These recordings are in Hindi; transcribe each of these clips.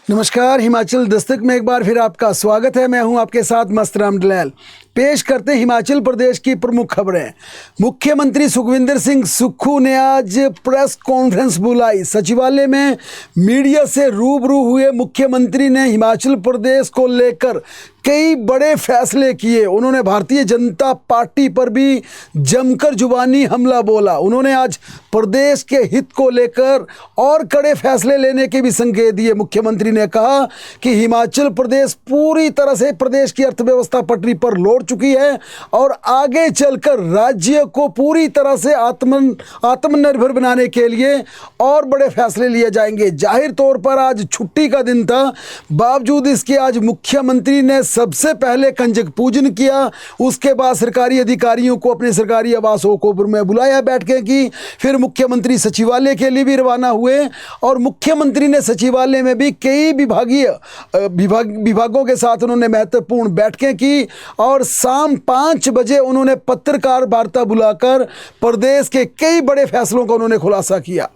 नमस्कार, हिमाचल दस्तक में एक बार फिर आपका स्वागत है। मैं हूं आपके साथ मस्त राम दलाल। पेश करते हैं हिमाचल प्रदेश की प्रमुख खबरें। मुख्यमंत्री सुखविंदर सिंह सुक्खू ने आज प्रेस कॉन्फ्रेंस बुलाई। सचिवालय में मीडिया से रूबरू हुए मुख्यमंत्री ने हिमाचल प्रदेश को लेकर कई बड़े फैसले किए। उन्होंने भारतीय जनता पार्टी पर भी जमकर जुबानी हमला बोला। उन्होंने आज प्रदेश के हित को लेकर और कड़े फैसले लेने के भी संकेत दिए। मुख्यमंत्री ने कहा कि हिमाचल प्रदेश पूरी तरह से प्रदेश की अर्थव्यवस्था पटरी पर लौट चुकी है और आगे चलकर राज्य को पूरी तरह से आत्मनिर्भर बनाने के लिए और बड़े फैसले लिए जाएंगे। जाहिर तौर पर आज छुट्टी का दिन था, बावजूद इसके आज मुख्यमंत्री ने सबसे पहले कंजक पूजन किया। उसके बाद सरकारी अधिकारियों को अपने सरकारी आवासों को में बुलाया, बैठकें की। फिर मुख्यमंत्री सचिवालय के लिए भी रवाना हुए और मुख्यमंत्री ने सचिवालय में भी कई विभागों के साथ उन्होंने महत्वपूर्ण बैठकें की और शाम 5 बजे उन्होंने पत्रकार वार्ता बुलाकर प्रदेश के कई बड़े फैसलों का उन्होंने खुलासा किया।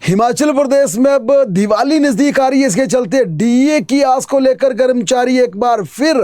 हिमाचल प्रदेश में अब दिवाली नज़दीक आ रही है, इसके चलते डीए की आस को लेकर कर्मचारी एक बार फिर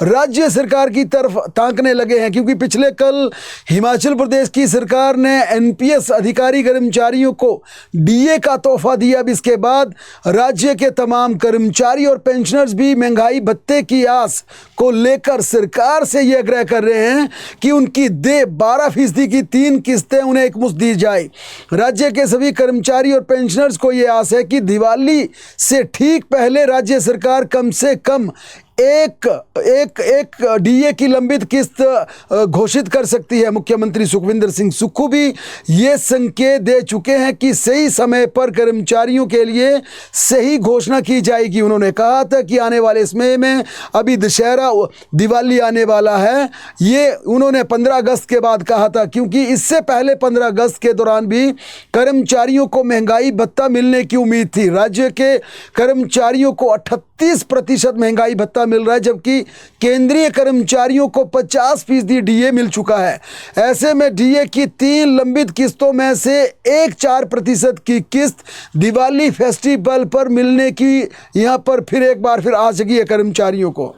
राज्य सरकार की तरफ ताकने लगे हैं, क्योंकि पिछले कल हिमाचल प्रदेश की सरकार ने एनपीएस अधिकारी कर्मचारियों को डीए का तोहफा दिया। अब इसके बाद राज्य के तमाम कर्मचारी और पेंशनर्स भी महंगाई भत्ते की आस को लेकर सरकार से ये आग्रह कर रहे हैं कि उनकी 12% की 3 किस्तें उन्हें एकमुश्त दी जाए। राज्य के सभी कर्मचारी और पेंशनर्स को यह आस है कि दिवाली से ठीक पहले राज्य सरकार कम से कम एक डीए की लंबित किस्त घोषित कर सकती है। मुख्यमंत्री सुखविंदर सिंह सुक्खू भी ये संकेत दे चुके हैं कि सही समय पर कर्मचारियों के लिए सही घोषणा की जाएगी। उन्होंने कहा था कि आने वाले समय में अभी दशहरा दिवाली आने वाला है, ये उन्होंने 15 अगस्त के बाद कहा था, क्योंकि इससे पहले 15 अगस्त के दौरान भी कर्मचारियों को महंगाई भत्ता मिलने की उम्मीद थी। राज्य के कर्मचारियों को 38% महंगाई भत्ता मिल रहा है, जबकि केंद्रीय कर्मचारियों को 50% डीए मिल चुका है। ऐसे में डीए की 3 लंबित किस्तों में से 4% की किस्त दिवाली फेस्टिवल पर मिलने की यहां पर फिर एक बार फिर आस जगी है कर्मचारियों को।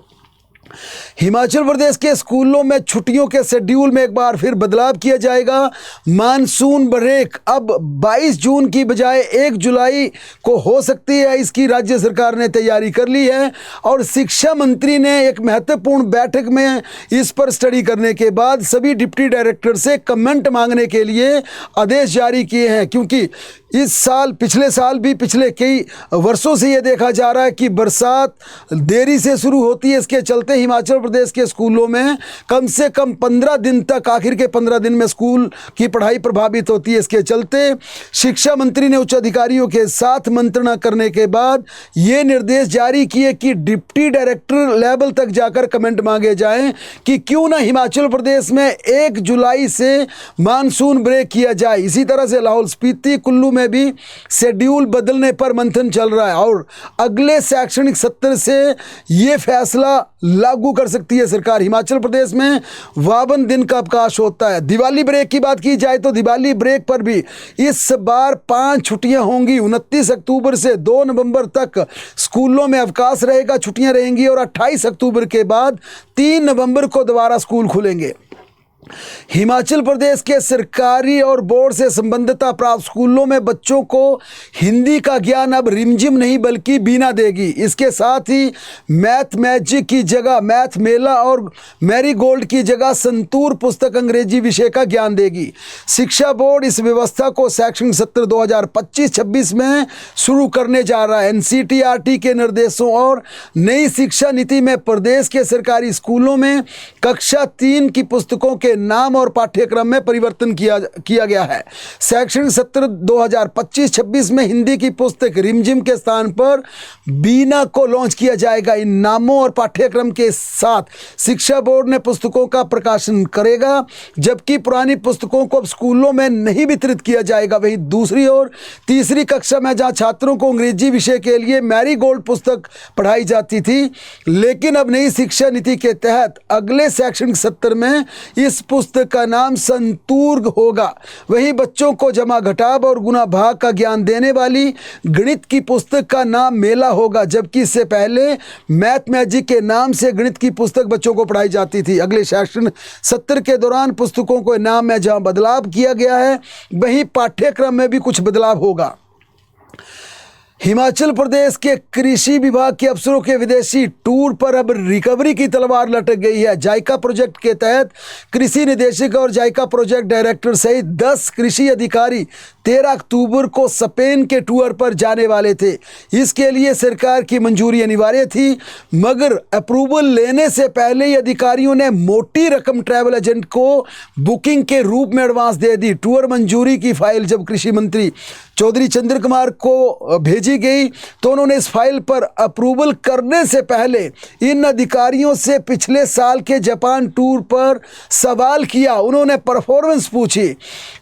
हिमाचल प्रदेश के स्कूलों में छुट्टियों के शेड्यूल में एक बार फिर बदलाव किया जाएगा। मानसून ब्रेक अब 22 जून की बजाय 1 जुलाई को हो सकती है, इसकी राज्य सरकार ने तैयारी कर ली है और शिक्षा मंत्री ने एक महत्वपूर्ण बैठक में इस पर स्टडी करने के बाद सभी डिप्टी डायरेक्टर से कमेंट मांगने के लिए आदेश जारी किए हैं, क्योंकि इस साल पिछले साल भी पिछले कई वर्षों से ये देखा जा रहा है कि बरसात देरी से शुरू होती है। इसके चलते हिमाचल प्रदेश के स्कूलों में कम से कम 15 दिन तक, आखिर के 15 दिन में स्कूल की पढ़ाई प्रभावित होती है। इसके चलते शिक्षा मंत्री ने उच्च अधिकारियों के साथ मंत्रणा करने के बाद ये निर्देश जारी किए कि डिप्टी डायरेक्टर लेवल तक जाकर कमेंट मांगे जाएं कि क्यों ना हिमाचल प्रदेश में 1 जुलाई से मानसून ब्रेक किया जाए। इसी तरह से लाहौल स्पीति, कुल्लू में भी शेड्यूल बदलने पर मंथन चल रहा है और अगले शैक्षणिक सत्र से यह फैसला लागू कर सकती है सरकार। हिमाचल प्रदेश में 52 दिन का अवकाश होता है। दिवाली ब्रेक की बात की जाए तो दिवाली ब्रेक पर भी इस बार 5 छुट्टियां होंगी। 29 अक्टूबर से 2 नवंबर तक स्कूलों में अवकाश रहेगा, छुट्टियां रहेंगी और 28 अक्टूबर के बाद 3 नवंबर को दोबारा स्कूल खुलेंगे। हिमाचल प्रदेश के सरकारी और बोर्ड से संबद्धता प्राप्त स्कूलों में बच्चों को हिंदी का ज्ञान अब रिमझिम नहीं बल्कि बीना देगी। इसके साथ ही मैथ मैजिक की जगह मैथ मेला और मैरी गोल्ड की जगह संतूर पुस्तक अंग्रेजी विषय का ज्ञान देगी। शिक्षा बोर्ड इस व्यवस्था को शैक्षणिक सत्र 2025-26 में शुरू करने जा रहा है। एनसीटीआरटी के निर्देशों और नई शिक्षा नीति में प्रदेश के सरकारी स्कूलों में कक्षा 3 की पुस्तकों के नाम और पाठ्यक्रम में परिवर्तन किया गया है। शैक्षणिक सत्र 2025-26 में हिंदी की पुस्तक रिमझिम के स्थान पर बीना को लॉन्च किया जाएगा। इन नामों और पाठ्यक्रम के साथ शिक्षा बोर्ड ने पुस्तकों का प्रकाशन करेगा, जबकि पुरानी पुस्तकों को अब स्कूलों में नहीं वितरित किया जाएगा। वहीं दूसरी ओर तीसरी कक्षा में जहां छात्रों को अंग्रेजी विषय के लिए मैरी गोल्ड पुस्तक पढ़ाई जाती थी, लेकिन अब नई शिक्षा नीति के तहत अगले शैक्षणिक सत्र में इस पुस्तक का नाम संतूर होगा। वहीं बच्चों को जमा घटाव और गुणा भाग का ज्ञान देने वाली गणित की पुस्तक का नाम मेला होगा, जबकि इससे पहले मैथ मैजिक के नाम से गणित की पुस्तक बच्चों को पढ़ाई जाती थी। अगले शैक्षणिक सत्र के दौरान पुस्तकों के नाम में जहां बदलाव किया गया है, वहीं पाठ्यक्रम में भी कुछ बदलाव होगा। हिमाचल प्रदेश के कृषि विभाग के अफसरों के विदेशी टूर पर अब रिकवरी की तलवार लटक गई है। जायका प्रोजेक्ट के तहत कृषि निदेशक और जायका प्रोजेक्ट डायरेक्टर सहित 10 कृषि अधिकारी 13 अक्टूबर को स्पेन के टूर पर जाने वाले थे। इसके लिए सरकार की मंजूरी अनिवार्य थी, मगर अप्रूवल लेने से पहले ही अधिकारियों ने मोटी रकम ट्रैवल एजेंट को बुकिंग के रूप में एडवांस दे दी। टूर मंजूरी की फाइल जब कृषि मंत्री चौधरी चंद्र कुमार को भेजी गई तो उन्होंने इस फाइल पर अप्रूवल करने से पहले इन अधिकारियों से पिछले साल के जापान टूर पर सवाल किया। उन्होंने परफॉर्मेंस पूछी।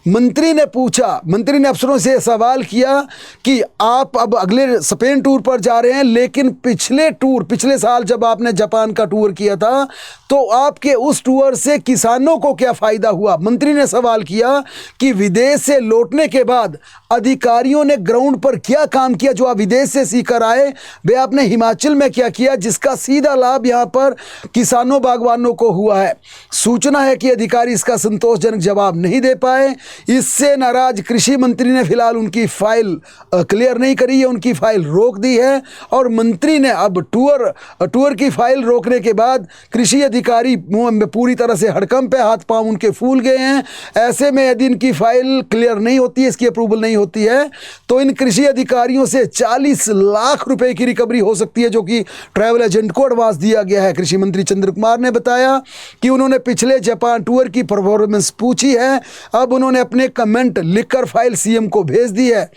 मंत्री ने अफसरों से सवाल किया कि आप अब अगले स्पेन टूर पर जा रहे हैं, लेकिन पिछले साल जब आपने जापान का टूर किया था तो आपके उस टूर से किसानों को क्या फ़ायदा हुआ। मंत्री ने सवाल किया कि विदेश से लौटने के बाद अधिकारियों ने ग्राउंड पर क्या काम किया, जो आप विदेश से सीखकर आए वे आपने हिमाचल में क्या किया, जिसका सीधा लाभ यहाँ पर किसानों बागवानों को हुआ है। सूचना है कि अधिकारी इसका संतोषजनक जवाब नहीं दे पाए। इससे नाराज कृषि मंत्री ने फिलहाल उनकी फाइल क्लियर नहीं करी है, उनकी फाइल रोक दी है। और मंत्री ने अब टूर की फाइल रोकने के बाद कृषि अधिकारी पूरी तरह से हड़कंप पे, हाथ पांव उनके फूल गए हैं। ऐसे में यदि इनकी फाइल क्लियर नहीं होती है, इसकी अप्रूवल नहीं होती है, तो इन कृषि अधिकारियों से 40 लाख रुपए की रिकवरी हो सकती है, जो कि ट्रैवल एजेंट को एडवांस दिया गया है। कृषि मंत्री चंद्र कुमार ने बताया कि उन्होंने पिछले जापान टूर की परफॉर्मेंस पूछी है। अब उन्होंने अपने कमेंट लिखकर फाइल सीएम को भेज दी है।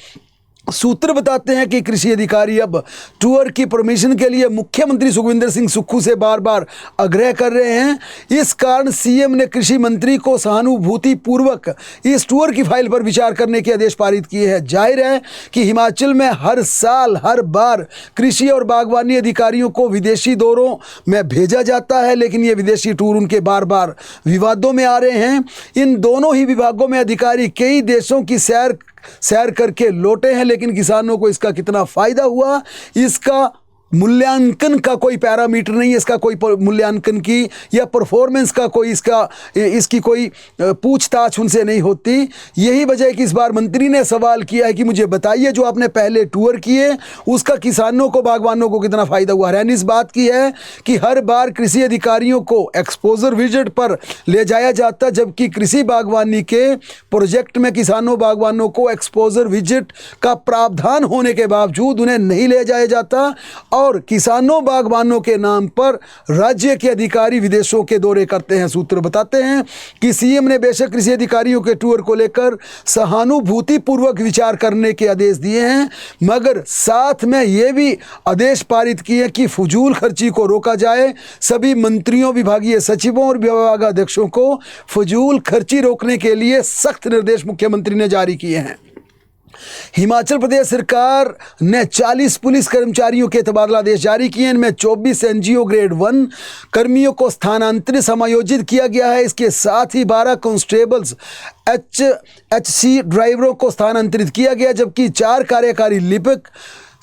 सूत्र बताते हैं कि कृषि अधिकारी अब टूर की परमिशन के लिए मुख्यमंत्री सुखविंदर सिंह सुक्खू से बार बार आग्रह कर रहे हैं। इस कारण सीएम ने कृषि मंत्री को सहानुभूति पूर्वक इस टूर की फाइल पर विचार करने के आदेश पारित किए हैं। जाहिर है कि हिमाचल में हर बार कृषि और बागवानी अधिकारियों को विदेशी दौरों में भेजा जाता है, लेकिन ये विदेशी टूर उनके बार बार विवादों में आ रहे हैं। इन दोनों ही विभागों में अधिकारी कई देशों की सैर करके लौटे हैं, लेकिन किसानों को इसका कितना फायदा हुआ, इसका मूल्यांकन का कोई पैरामीटर नहीं है, इसका कोई मूल्यांकन की या परफॉर्मेंस का कोई इसकी कोई पूछताछ उनसे नहीं होती। यही वजह है कि इस बार मंत्री ने सवाल किया है कि मुझे बताइए जो आपने पहले टूर किए उसका किसानों को बागवानों को कितना फ़ायदा हुआ। हैरानी इस बात की है कि हर बार कृषि अधिकारियों को एक्सपोजर विजिट पर ले जाया जाता, जबकि कृषि बागवानी के प्रोजेक्ट में किसानों बागवानों को एक्सपोजर विजिट का प्रावधान होने के बावजूद उन्हें नहीं ले जाया जाता और किसानों बागवानों के नाम पर राज्य के अधिकारी विदेशों के दौरे करते हैं। सूत्र बताते हैं कि सीएम ने बेशक कृषि अधिकारियों के टूर को लेकर सहानुभूतिपूर्वक विचार करने के आदेश दिए हैं, मगर साथ में ये भी आदेश पारित किए कि फजूल खर्ची को रोका जाए। सभी मंत्रियों, विभागीय सचिवों और विभागाध्यक्षों को फजूल खर्ची रोकने के लिए सख्त निर्देश मुख्यमंत्री ने जारी किए हैं। हिमाचल प्रदेश सरकार ने 40 पुलिस कर्मचारियों के तबादला आदेश जारी किए। इनमें 24 एनजीओ ग्रेड 1 कर्मियों को स्थानांतरित समायोजित किया गया है। इसके साथ ही 12 कांस्टेबल्स HC ड्राइवरों को स्थानांतरित किया गया, जबकि 4 कार्यकारी लिपिक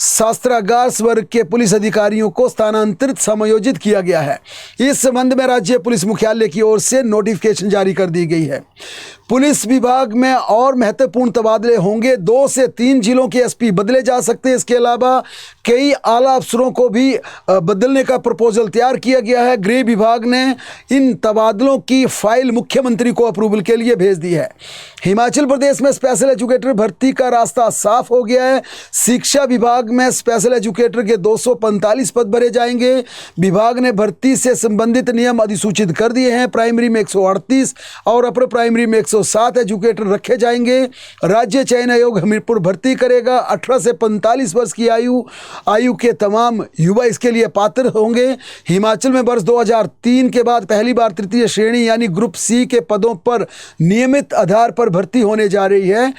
शास्त्रागार वर्ग के पुलिस अधिकारियों को स्थानांतरित समायोजित किया गया है। इस संबंध में राज्य पुलिस मुख्यालय की ओर से नोटिफिकेशन जारी कर दी गई है। पुलिस विभाग में और महत्वपूर्ण तबादले होंगे। 2 से 3 जिलों के एसपी बदले जा सकते हैं। इसके अलावा कई आला अफसरों को भी बदलने का प्रपोजल तैयार किया गया है। गृह विभाग ने इन तबादलों की फाइल मुख्यमंत्री को अप्रूवल के लिए भेज दी है। हिमाचल प्रदेश में स्पेशल एजुकेटर भर्ती का रास्ता साफ हो गया है। शिक्षा विभाग में स्पेशल एजुकेटर के 245 पद भरे जाएंगे। विभाग ने भर्ती से संबंधित नियम अधिसूचित कर दिए हैं। प्राइमरी में 138 और अपर प्राइमरी में 107 एजुकेटर रखे जाएंगे। राज्य चयन आयोग हमीरपुर भर्ती करेगा। 18 से 45 वर्ष की आयु के तमाम युवा इसके लिए पात्र होंगे। हिमाचल में वर्ष 2003 के बाद पहली बार तृतीय श्रेणी यानी ग्रुप सी के पदों पर नियमित आधार पर भर्ती होने जा रही है।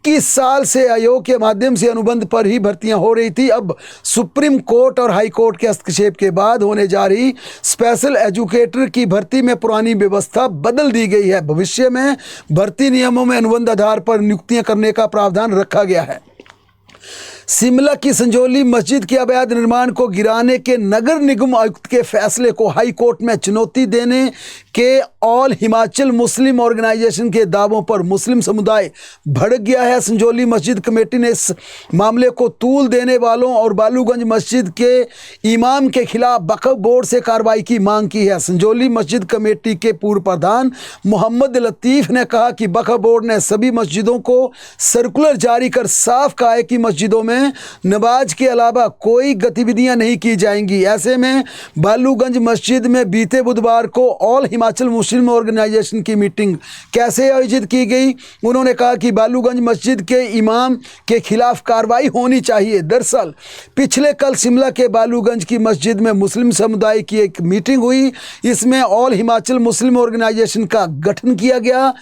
21 साल से आयोग के माध्यम से अनुबंध पर ही भर्तियां हो रही थी। अब सुप्रीम कोर्ट और हाई कोर्ट के हस्तक्षेप के बाद होने जा रही स्पेशल एजुकेटर की भर्ती में पुरानी व्यवस्था बदल दी गई है। भविष्य में भर्ती नियमों में अनुबंध आधार पर नियुक्तियां करने का प्रावधान रखा गया है। शिमला की संजौली मस्जिद के अवैध निर्माण को गिराने के नगर निगम आयुक्त के फैसले को हाई कोर्ट में चुनौती देने के ऑल हिमाचल मुस्लिम ऑर्गेनाइजेशन के दावों पर मुस्लिम समुदाय भड़क गया है। संजौली मस्जिद कमेटी ने इस मामले को तूल देने वालों और बालूगंज मस्जिद के इमाम के खिलाफ वक्फ बोर्ड से कार्रवाई की मांग की है। संजौली मस्जिद कमेटी के पूर्व प्रधान मोहम्मद लतीफ़ ने कहा कि वक्फ बोर्ड ने सभी मस्जिदों को सर्कुलर जारी कर साफ कहा है कि मस्जिदों में नमाज के अलावा कोई गतिविधियां नहीं की जाएंगी। ऐसे में बालूगंज मस्जिद में बीते बुधवार को ऑल हिमाचल मुस्लिम ऑर्गेनाइजेशन की मीटिंग कैसे आयोजित की गई। उन्होंने कहा कि बालूगंज मस्जिद के इमाम के खिलाफ कार्रवाई होनी चाहिए। दरअसल पिछले कल शिमला के बालूगंज की मस्जिद में मुस्लिम समुदाय की एक मीटिंग हुई। इसमें ऑल हिमाचल मुस्लिम ऑर्गेनाइजेशन का गठन किया गया।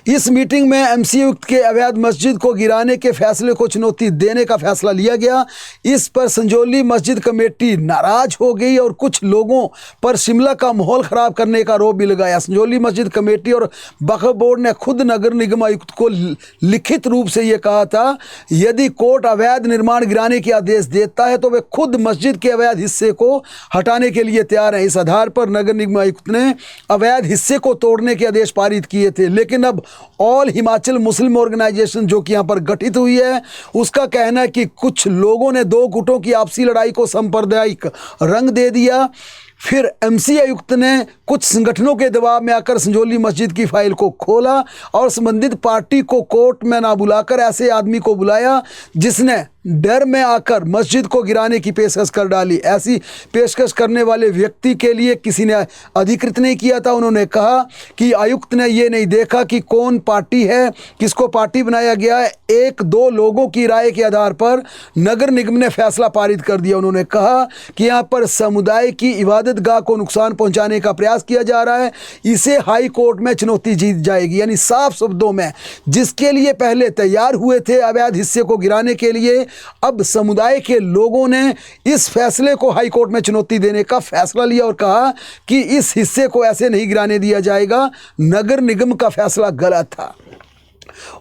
इस मीटिंग में एमसी आयुक्त के अवैध मस्जिद को गिराने के फैसले को चुनौती देने का फैसला लिया गया। इस पर संजौली मस्जिद कमेटी नाराज हो गई और कुछ लोगों पर शिमला का माहौल खराब करने का आरोप भी लगाया। संजौली मस्जिद कमेटी और वक्फ बोर्ड ने खुद नगर निगम आयुक्त को लिखित रूप से ये कहा था, यदि कोर्ट अवैध निर्माण गिराने के आदेश देता है तो वे खुद मस्जिद के अवैध हिस्से को हटाने के लिए तैयार हैं। इस आधार पर नगर निगम आयुक्त ने अवैध हिस्से को तोड़ने के आदेश पारित किए थे। लेकिन अब ऑल हिमाचल मुस्लिम ऑर्गेनाइजेशन जो कि यहाँ पर गठित हुई है, उसका कहना है कि कुछ लोगों ने दो गुटों की आपसी लड़ाई को सांप्रदायिक रंग दे दिया। फिर एमसी आयुक्त ने कुछ संगठनों के दबाव में आकर संजौली मस्जिद की फाइल को खोला और संबंधित पार्टी को कोर्ट में ना बुलाकर ऐसे आदमी को बुलाया जिसने डर में आकर मस्जिद को गिराने की पेशकश कर डाली। ऐसी पेशकश करने वाले व्यक्ति के लिए किसी ने अधिकृत नहीं किया था। उन्होंने कहा कि आयुक्त ने ये नहीं देखा कि कौन पार्टी है, किसको पार्टी बनाया गया है। एक दो लोगों की राय के आधार पर नगर निगम ने फैसला पारित कर दिया। उन्होंने कहा कि यहाँ पर समुदाय की इबादत गाह को नुकसान पहुँचाने का प्रयास किया जा रहा है, इसे हाई कोर्ट में चुनौती जीत जाएगी। यानी साफ शब्दों में जिसके लिए पहले तैयार हुए थे अवैध हिस्से को गिराने के लिए, अब समुदाय के लोगों ने इस फैसले को हाई कोर्ट में चुनौती देने का फैसला लिया और कहा कि इस हिस्से को ऐसे नहीं गिराने दिया जाएगा। नगर निगम का फैसला गलत था।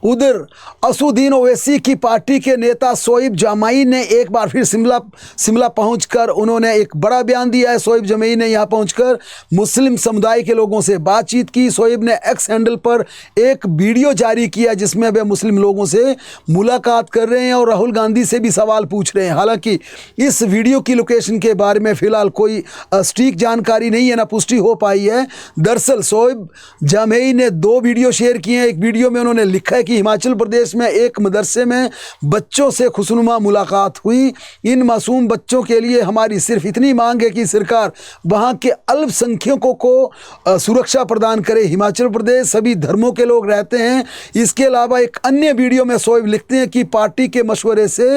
उधर असुद्दीन ओवैसी की पार्टी के नेता शोएब जमाई ने एक बार फिर शिमला पहुंचकर उन्होंने एक बड़ा बयान दिया है। शोएब जमाई ने यहां पहुंचकर मुस्लिम समुदाय के लोगों से बातचीत की। शोएब ने एक्स हैंडल पर एक वीडियो जारी किया जिसमें वे मुस्लिम लोगों से मुलाकात कर रहे हैं और राहुल गांधी से भी सवाल पूछ रहे हैं। हालांकि इस वीडियो की लोकेशन के बारे में फिलहाल कोई सटीक जानकारी नहीं है, ना पुष्टि हो पाई है। दरअसल शोएब जमाई ने दो वीडियो शेयर किए हैं। एक वीडियो में उन्होंने लिखा है कि हिमाचल प्रदेश में एक मदरसे में बच्चों से खुशनुमा मुलाकात हुई। इन मासूम बच्चों के लिए हमारी सिर्फ इतनी मांग है कि सरकार वहां के अल्पसंख्यकों को सुरक्षा प्रदान करे। हिमाचल प्रदेश सभी धर्मों के लोग रहते हैं। इसके अलावा एक अन्य वीडियो में शोएब लिखते हैं कि पार्टी के मशवरे से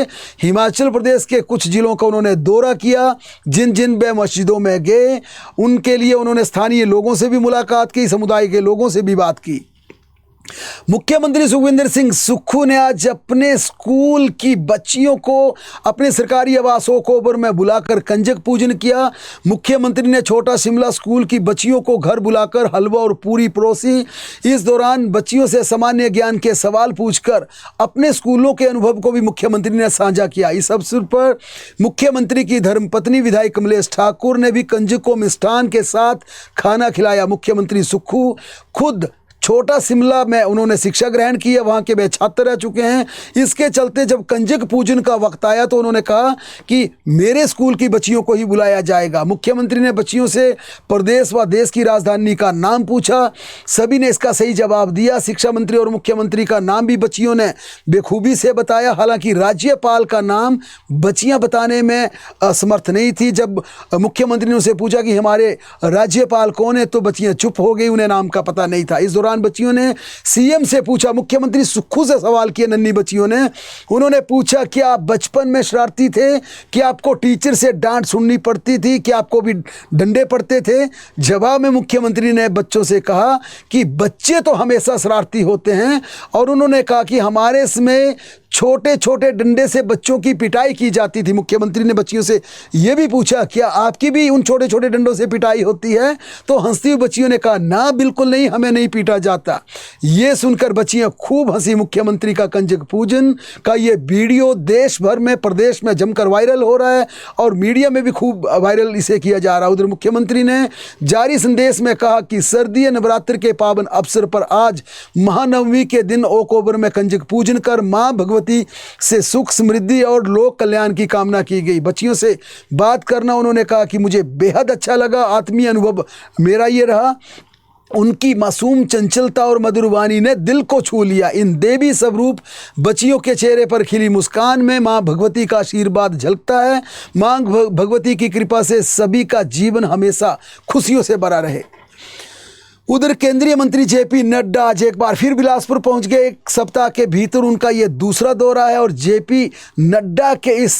हिमाचल प्रदेश के कुछ जिलों का उन्होंने दौरा किया। जिन जिन वे मस्जिदों में गए उनके लिए उन्होंने स्थानीय लोगों से भी मुलाकात की, समुदाय के लोगों से भी बात की। मुख्यमंत्री सुखविंदर सिंह सुक्खू ने आज अपने स्कूल की बच्चियों को अपने सरकारी आवास ओकओवर में बुलाकर कंजक पूजन किया। मुख्यमंत्री ने छोटा शिमला स्कूल की बच्चियों को घर बुलाकर हलवा और पूरी परोसी। इस दौरान बच्चियों से सामान्य ज्ञान के सवाल पूछकर अपने स्कूलों के अनुभव को भी मुख्यमंत्री ने साझा किया। इस अवसर पर मुख्यमंत्री की धर्मपत्नी विधायक कमलेश ठाकुर ने भी कंजक को मिष्ठान के साथ खाना खिलाया। मुख्यमंत्री सुक्खू खुद छोटा शिमला में उन्होंने शिक्षा ग्रहण की है, वहाँ के वे छात्र रह चुके हैं। इसके चलते जब कंजक पूजन का वक्त आया तो उन्होंने कहा कि मेरे स्कूल की बच्चियों को ही बुलाया जाएगा। मुख्यमंत्री ने बच्चियों से प्रदेश व देश की राजधानी का नाम पूछा। सभी ने इसका सही जवाब दिया। शिक्षा मंत्री और मुख्यमंत्री का नाम भी बच्चियों ने बेखूबी से बताया। हालांकि राज्यपाल का नाम बच्चियाँ बताने में असमर्थ नहीं थी। जब मुख्यमंत्री ने उनसे पूछा कि हमारे राज्यपाल कौन है तो बच्चियाँ चुप हो गई, उन्हें नाम का पता नहीं था। इस दौरान दौरान बच्चियों ने सीएम से पूछा, मुख्यमंत्री सुक्खू से सवाल किए नन्ही बच्चियों ने। उन्होंने पूछा कि आप बचपन में शरारती थे, कि आपको टीचर से डांट सुननी पड़ती थी, कि आपको भी डंडे पड़ते थे। जवाब में मुख्यमंत्री ने बच्चों से कहा कि बच्चे तो हमेशा शरारती होते हैं, और उन्होंने कहा कि हमारे इसमें छोटे छोटे डंडे से बच्चों की पिटाई की जाती थी। मुख्यमंत्री ने बच्चियों से यह भी पूछा, क्या आपकी भी उन छोटे छोटे डंडों से पिटाई होती है? तो हंसती हुई बच्चियों ने कहा, ना बिल्कुल नहीं, हमें नहीं पीटा जाता। ये सुनकर बच्चियां खूब हंसी। मुख्यमंत्री का कंजक पूजन का ये वीडियो देश भर में, प्रदेश में जमकर वायरल हो रहा है और मीडिया में भी खूब वायरल इसे किया जा रहा है। उधर मुख्यमंत्री ने जारी संदेश में कहा कि सर्दी नवरात्र के पावन अवसर पर आज महानवमी के दिन ओक ओवर में कंजक पूजन कर मां भगवती से सुख समृद्धि और लोक कल्याण की कामना की गई। बच्चियों से बात करना उन्होंने कहा कि मुझे बेहद अच्छा लगा। आत्मीय अनुभव मेरा ये रहा। उनकी मासूम चंचलता और मधुर वाणी ने दिल को छू लिया। इन देवी स्वरूप बच्चियों के चेहरे पर खिली मुस्कान में मां भगवती का आशीर्वाद झलकता है। मां भगवती की कृपा से सभी का जीवन हमेशा खुशियों से भरा रहे। उधर केंद्रीय मंत्री जेपी नड्डा आज एक बार फिर बिलासपुर पहुंच गए। एक सप्ताह के भीतर उनका ये दूसरा दौरा है और जेपी नड्डा के इस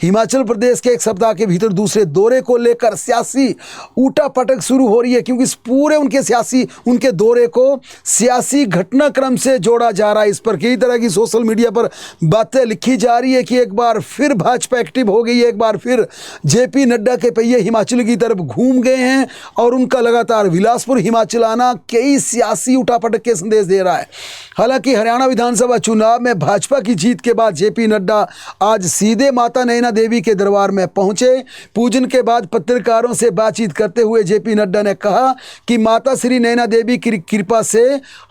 हिमाचल प्रदेश के एक सप्ताह के भीतर दूसरे दौरे को लेकर सियासी उठापटक शुरू हो रही है, क्योंकि इस पूरे उनके दौरे को सियासी घटनाक्रम से जोड़ा जा रहा है। इस पर कई तरह की सोशल मीडिया पर बातें लिखी जा रही है कि एक बार फिर भाजपा एक्टिव हो गई है, एक बार फिर जेपी नड्डा के पहिए हिमाचल की तरफ घूम गए हैं और उनका लगातार बिलासपुर हिमाचल आना कई सियासी उठापटक के संदेश दे रहा है। हालांकि हरियाणा विधानसभा चुनाव में भाजपा की जीत के बाद जेपी नड्डा आज सीधे माता नैना देवी के दरबार में पहुंचे। पूजन के बाद पत्रकारों से बातचीत करते हुए जेपी नड्डा ने कहा कि माता श्री नैना देवी की कृपा से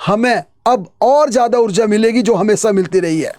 हमें अब और ज़्यादा ऊर्जा मिलेगी, जो हमेशा मिलती रही है।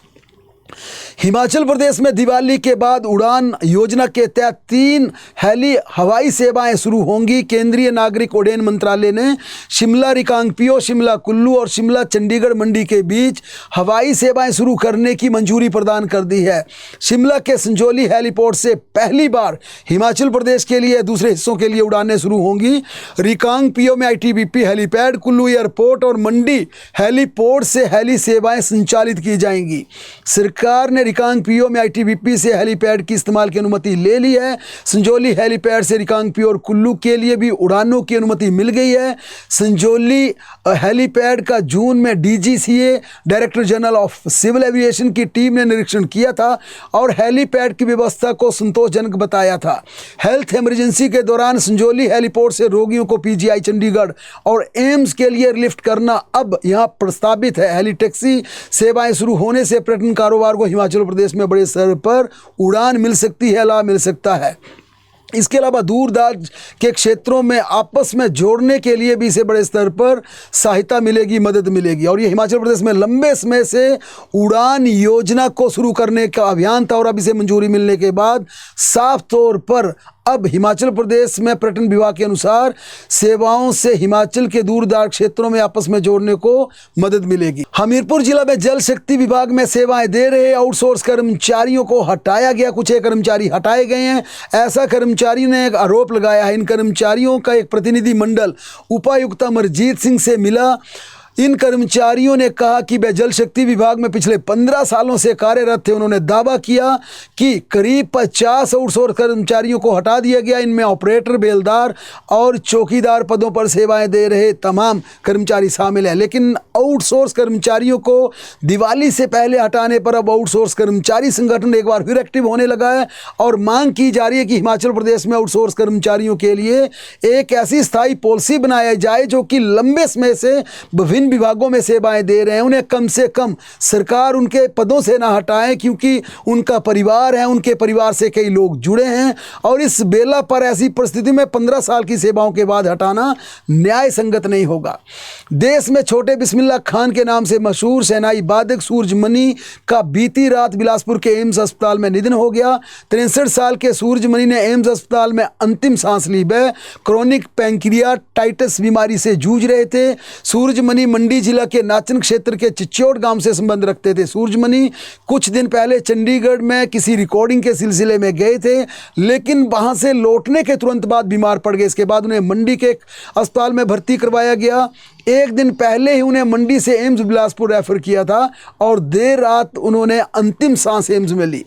हिमाचल प्रदेश में दिवाली के बाद उड़ान योजना के तहत 3 हेली हवाई सेवाएं शुरू होंगी। केंद्रीय नागरिक उड्डयन मंत्रालय ने शिमला रिकांगपिओ, शिमला कुल्लू और शिमला चंडीगढ़ मंडी के बीच हवाई सेवाएं शुरू करने की मंजूरी प्रदान कर दी है। शिमला के संजौली हेलीपोर्ट से पहली बार हिमाचल प्रदेश के लिए दूसरे हिस्सों के लिए उड़ानें शुरू होंगी। रिकांगपिओ में आईटीबीपी हेलीपैड, कुल्लू एयरपोर्ट और मंडी हेलीपोर्ट से हेली सेवाएं संचालित की जाएंगी। सरकार ने रिकांगपिओ में आईटीबीपी से हेलीपैड की इस्तेमाल की अनुमति ले ली है। संजौली हेलीपैड से रिकांगपिओ और कुल्लू के लिए भी उड़ानों की अनुमति मिल गई है। संजौली हेलीपैड का जून में DGCA, director general of civil aviation की टीम ने निरीक्षण किया था और हेलीपैड की व्यवस्था को संतोषजनक बताया था। हेल्थ इमरजेंसी के दौरान संजौली हेलीपोर्ट से रोगियों को पीजीआई चंडीगढ़ और एम्स के लिए लिफ्ट करना अब यहां प्रस्तावित है। हेली टैक्सी सेवाएं शुरू होने से पर्यटन कारोबार को हिमाचल प्रदेश में बड़े स्तर पर उड़ान मिल सकती है, लाभ मिल सकता है। इसके अलावा दूर दराज के क्षेत्रों में आपस में जोड़ने के लिए भी इसे बड़े स्तर पर सहायता मिलेगी, मदद मिलेगी। और ये हिमाचल प्रदेश में लंबे समय से उड़ान योजना को शुरू करने का अभियान था और अब इसे मंजूरी मिलने के बाद साफ तौर पर अब हिमाचल प्रदेश में पर्यटन विभाग के अनुसार सेवाओं से हिमाचल के दूर दराज क्षेत्रों में आपस में जोड़ने को मदद मिलेगी। हमीरपुर जिला में जल शक्ति विभाग में सेवाएं दे रहे आउटसोर्स कर्मचारियों को हटाया गया। कुछ एक कर्मचारी हटाए गए हैं, ऐसा कर्मचारी ने एक आरोप लगाया है। इन कर्मचारियों का एक प्रतिनिधि मंडल उपायुक्त अमरजीत सिंह से मिला। इन कर्मचारियों ने कहा कि वे जल शक्ति विभाग में पिछले 15 सालों से कार्यरत थे। उन्होंने दावा किया कि करीब 50 आउटसोर्स कर्मचारियों को हटा दिया गया। इनमें ऑपरेटर, बेलदार और चौकीदार पदों पर सेवाएं दे रहे तमाम कर्मचारी शामिल हैं। लेकिन आउटसोर्स कर्मचारियों को दिवाली से पहले हटाने पर अब आउटसोर्स कर्मचारी संगठन एक बार फिर एक्टिव होने लगा है और मांग की जा रही है कि हिमाचल प्रदेश में आउटसोर्स कर्मचारियों के लिए एक ऐसी स्थायी पॉलिसी बनाई जाए जो कि लंबे समय से विभिन्न विभागों में सेवाएं दे रहे हैं, उन्हें कम से कम सरकार उनके पदों से ना हटाए, क्योंकि उनका परिवार है, उनके परिवार से कई लोग जुड़े हैं और इस बेला पर ऐसी परिस्थिति में 15 साल की सेवाओं के बाद हटाना न्याय संगत नहीं होगा। देश में छोटे बिस्मिल्लाह खान के नाम से मशहूर शहनाई वादक सूरजमणि का बीती रात बिलासपुर के एम्स अस्पताल में निधन हो गया। 63 साल के सूरजमणि ने एम्स अस्पताल में अंतिम सांस ली। वह क्रोनिक पैंक्रियाटाइटिस बीमारी से जूझ रहे थे। सूरजमणि मंडी जिला के नाचन क्षेत्र के चिच्योट गांव से संबंध रखते थे। सूरजमणि कुछ दिन पहले चंडीगढ़ में किसी रिकॉर्डिंग के सिलसिले में गए थे, लेकिन वहां से लौटने के तुरंत बाद बीमार पड़ गए। इसके बाद उन्हें मंडी के एक अस्पताल में भर्ती करवाया गया। एक दिन पहले ही उन्हें मंडी से एम्स बिलासपुर रेफर किया था और देर रात उन्होंने अंतिम सांस एम्स में ली।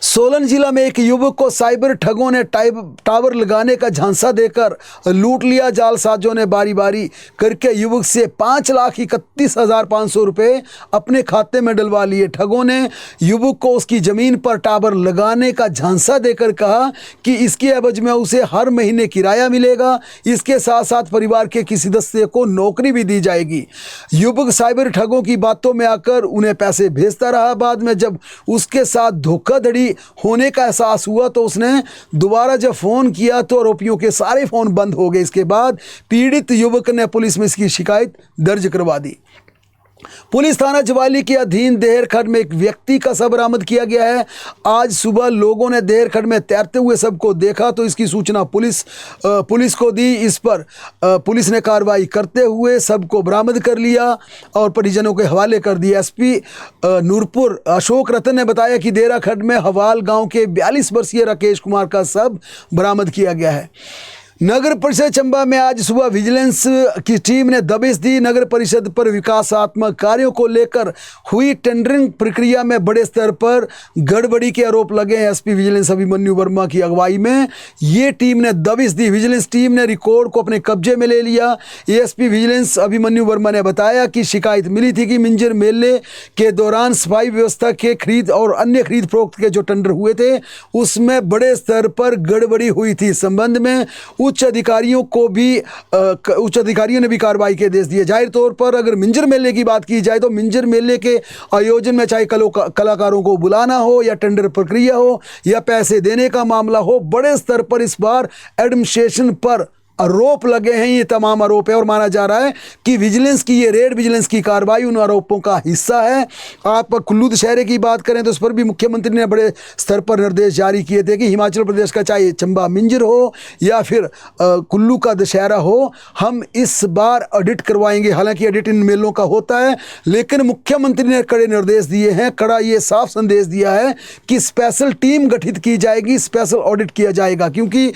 सोलन जिला में एक युवक को साइबर ठगों ने टावर लगाने का झांसा देकर लूट लिया। जालसाजों ने बारी बारी करके युवक से 5,31,500 रुपये अपने खाते में डलवा लिए। ठगों ने युवक को उसकी ज़मीन पर टावर लगाने का झांसा देकर कहा कि इसके एवज में उसे हर महीने किराया मिलेगा, इसके साथ साथ परिवार के किसी सदस्य को नौकरी भी दी जाएगी। युवक साइबर ठगों की बातों में आकर उन्हें पैसे भेजता रहा। बाद में जब उसके साथ धोखाधड़ी होने का एहसास हुआ तो उसने दोबारा जब फ़ोन किया तो आरोपियों के सारे फ़ोन बंद हो गए। इसके बाद पीड़ित युवक ने पुलिस में इसकी शिकायत दर्ज करवा दी। पुलिस थाना जवाली के अधीन देहरखड्ड में एक व्यक्ति का शव बरामद किया गया है। आज सुबह लोगों ने देहरखड्ड में तैरते हुए शव को देखा तो इसकी सूचना पुलिस को दी। इस पर पुलिस ने कार्रवाई करते हुए शव को बरामद कर लिया और परिजनों के हवाले कर दिया। एसपी नूरपुर अशोक रतन ने बताया कि देहरखड्ड में हवाल गांव के 42 वर्षीय राकेश कुमार का शव बरामद किया गया है। नगर परिषद चंबा में आज सुबह विजिलेंस की टीम ने दबिश दी। नगर परिषद पर विकासात्मक कार्यों को लेकर हुई टेंडरिंग प्रक्रिया में बड़े स्तर पर गड़बड़ी के आरोप लगे हैं। एसपी विजिलेंस अभिमन्यु वर्मा की अगुवाई में ये टीम ने दबिश दी। विजिलेंस टीम ने रिकॉर्ड को अपने कब्जे में ले लिया। एसपी विजिलेंस अभिमन्यु वर्मा ने बताया कि शिकायत मिली थी कि मिंजर मेले के दौरान सफाई व्यवस्था के खरीद और अन्य खरीद फरोख्त के जो टेंडर हुए थे उसमें बड़े स्तर पर गड़बड़ी हुई थी। इस संबंध में उच्च अधिकारियों ने भी कार्रवाई के आदेश दिए। जाहिर तौर पर अगर मिंजर मेले की बात की जाए तो मिंजर मेले के आयोजन में चाहे कलाकारों को बुलाना हो या टेंडर प्रक्रिया हो या पैसे देने का मामला हो, बड़े स्तर पर इस बार एडमिनिस्ट्रेशन पर आरोप लगे हैं। ये तमाम आरोप है और माना जा रहा है कि विजिलेंस की ये रेड, विजिलेंस की कार्रवाई उन आरोपों का हिस्सा है। आप कुल्लू दशहरे की बात करें तो उस पर भी मुख्यमंत्री ने बड़े स्तर पर निर्देश जारी किए थे कि हिमाचल प्रदेश का चाहे चंबा मिंजर हो या फिर कुल्लू का दशहरा हो, हम इस बार ऑडिट करवाएंगे। हालांकि ऑडिट इन मेलों का होता है, लेकिन मुख्यमंत्री ने कड़े निर्देश दिए हैं, कड़ा ये साफ संदेश दिया है कि स्पेशल टीम गठित की जाएगी, स्पेशल ऑडिट किया जाएगा। क्योंकि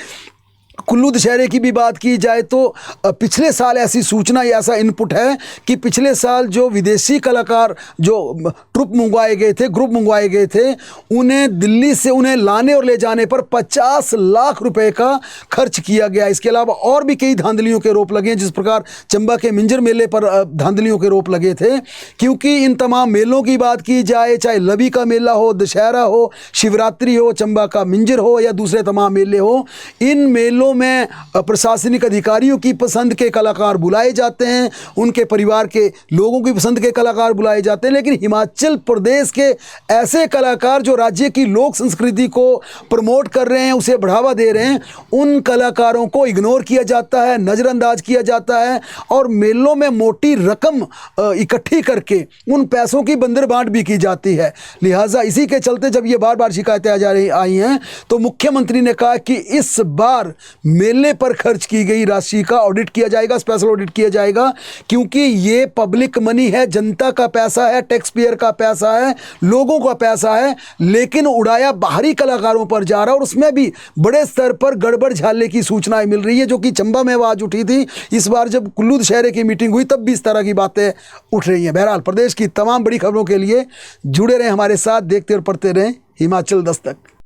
कुल्लू दशहरे की भी बात की जाए तो पिछले साल ऐसी सूचना या ऐसा इनपुट है कि पिछले साल जो विदेशी कलाकार जो ट्रुप मंगवाए गए थे, ग्रुप मंगवाए गए थे, उन्हें दिल्ली से उन्हें लाने और ले जाने पर 50 लाख रुपए का खर्च किया गया। इसके अलावा और भी कई धांधलियों के आरोप लगे हैं, जिस प्रकार चंबा के मिंजर मेले पर धांधलियों के आरोप लगे थे। क्योंकि इन तमाम मेलों की बात की जाए, चाहे लवी का मेला हो, दशहरा हो, शिवरात्रि हो, चंबा का मिंजर हो या दूसरे तमाम मेले हो, इन मेलों में प्रशासनिक अधिकारियों की पसंद के कलाकार बुलाए जाते हैं, उनके परिवार के लोगों की पसंद के कलाकार बुलाए जाते हैं। लेकिन हिमाचल प्रदेश के ऐसे कलाकार जो राज्य की लोक संस्कृति को प्रमोट कर रहे हैं, उसे बढ़ावा दे रहे हैं, उन कलाकारों को इग्नोर किया जाता है, नज़रअंदाज किया जाता है और मेलों में मोटी रकम इकट्ठी करके उन पैसों की बंदरबांट भी की जाती है। लिहाजा इसी के चलते जब ये बार बार शिकायतें आई हैं तो मुख्यमंत्री ने कहा कि इस बार मेले पर खर्च की गई राशि का ऑडिट किया जाएगा, स्पेशल ऑडिट किया जाएगा। क्योंकि ये पब्लिक मनी है, जनता का पैसा है, टैक्स पेयर का पैसा है, लोगों का पैसा है, लेकिन उड़ाया बाहरी कलाकारों पर जा रहा है और उसमें भी बड़े स्तर पर गड़बड़ झाले की सूचनाएं मिल रही है, जो कि चंबा में आवाज उठी थी। इस बार जब कुल्लू दशहरे की मीटिंग हुई तब भी इस तरह की बातें उठ रही हैं। बहरहाल प्रदेश की तमाम बड़ी खबरों के लिए जुड़े रहें हमारे साथ, देखते और पढ़ते रहें हिमाचल दस्तक।